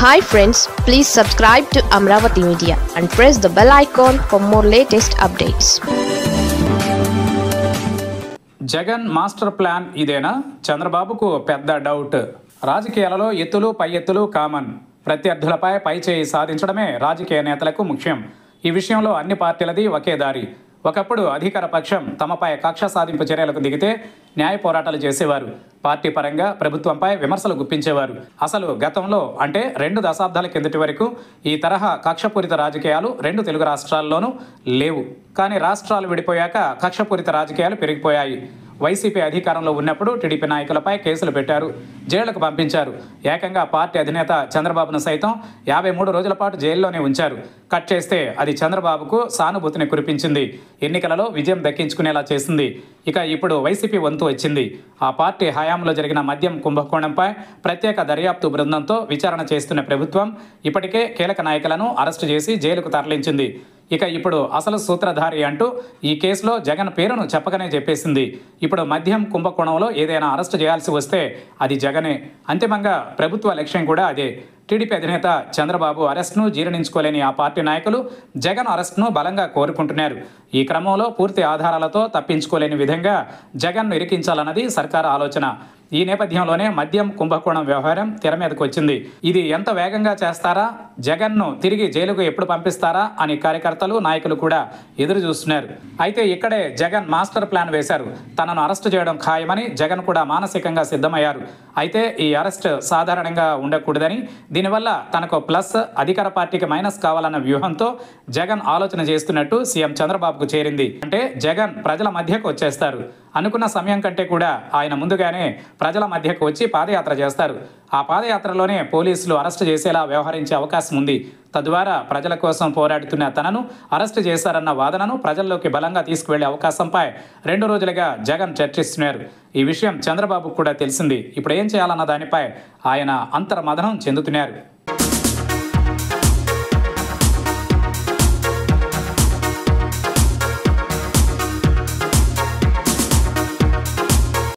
Hi friends, please subscribe to Amravati Media and press the bell icon for more latest updates. Jagan master plan ఇదేనా? చంద్రబాబుకు పెద్ద doubt. రాజకీయాలలో ఎత్తులు పై ఎత్తులు common. ప్రత్యర్థులపై పై చేయి సాధించడమే రాజకీయ నేతలకు ముఖ్యం. ఈ విషయంలో అన్ని పార్టీలది ఒకే దారి. ఒకప్పుడు అధికార పక్షం తమపై కక్ష సాధింపు చర్యలకు దిగితే న్యాయ పోరాటాలు చేసేవారు. పార్టీ పరంగా ప్రభుత్వంపై విమర్శలు గుప్పించేవారు. అసలు గతంలో అంటే 2 దశాబ్దాల కిందటి వరకు ఈ తరహా కక్షపూరిత రాజకీయాలు 2 తెలుగు రాష్ట్రాల్లోనూ లేవు. కానీ రాష్ట్రాలు విడిపోయాక కక్షపూరిత రాజకీయాలు పెరిగిపోయాయి. వైసీపీ అధికారంలో ఉన్నప్పుడు టీడీపీ నాయకులపై కేసులు పెట్టారు, జైళ్లకు పంపించారు. ఏకంగా పార్టీ అధినేత చంద్రబాబును సైతం 53 రోజుల పాటు జైల్లోనే ఉంచారు. కట్ చేస్తే అది చంద్రబాబుకు సానుభూతిని కురిపించింది, ఎన్నికలలో విజయం దక్కించుకునేలా చేసింది. ఇక ఇప్పుడు వైసీపీ వంతు వచ్చింది. ఆ పార్టీ హయాంలో జరిగిన మద్యం కుంభకోణంపై ప్రత్యేక దర్యాప్తు బృందంతో విచారణ చేస్తున్న ప్రభుత్వం ఇప్పటికే కీలక నాయకులను అరెస్టు చేసి జైలుకు తరలించింది. ఇక ఇప్పుడు అసలు సూత్రధారి అంటూ ఈ కేసులో జగన్ పేరును చెప్పకనే చెప్పేసింది. ఇప్పుడు మద్యం కుంభకోణంలో ఏదైనా అరెస్టు చేయాల్సి వస్తే అది జగనే. అంతిమంగా ప్రభుత్వ లక్ష్యం కూడా అదే. టీడీపీ అధినేత చంద్రబాబు అరెస్ట్ను జీర్ణించుకోలేని ఆ పార్టీ నాయకులు జగన్ అరెస్ట్ను బలంగా కోరుకుంటున్నారు. ఈ క్రమంలో పూర్తి ఆధారాలతో తప్పించుకోలేని విధంగా జగన్ను ఇరికించాలన్నది సర్కారు ఆలోచన. ఈ నేపథ్యంలోనే మద్యం కుంభకోణం వ్యవహారం తెర మీదకు వచ్చింది. ఇది ఎంత వేగంగా చేస్తారా, జగన్ను తిరిగి జైలుకు ఎప్పుడు పంపిస్తారా అని కార్యకర్తలు నాయకులు కూడా ఎదురు చూస్తున్నారు. అయితే ఇక్కడే జగన్ మాస్టర్ ప్లాన్ వేశారు. తనను అరెస్టు చేయడం ఖాయమని జగన్ కూడా మానసికంగా సిద్ధమయ్యారు. అయితే ఈ అరెస్ట్ సాధారణంగా ఉండకూడదని, దీనివల్ల తనకు ప్లస్, అధికార పార్టీకి మైనస్ కావాలన్న వ్యూహంతో జగన్ ఆలోచన చేస్తున్నట్టు సీఎం చంద్రబాబుకు చేరింది. అంటే జగన్ ప్రజల మధ్యకు వచ్చేస్తారు. అనుకున్న సమయం కంటే కూడా ఆయన ముందుగానే ప్రజల మధ్యకు వచ్చి పాదయాత్ర చేస్తారు. ఆ పాదయాత్రలోనే పోలీసులు అరెస్టు చేసేలా వ్యవహరించే అవకాశం ఉంది. తద్వారా ప్రజల కోసం పోరాడుతున్న తనను అరెస్టు చేశారన్న వాదనను ప్రజల్లోకి బలంగా తీసుకువెళ్లే అవకాశంపై 2 రోజులుగా జగన్ చర్చిస్తున్నారు. ఈ విషయం చంద్రబాబుకు కూడా తెలిసింది. ఇప్పుడు ఏం చేయాలన్న దానిపై ఆయన అంతర్మథనం చెందుతున్నారు.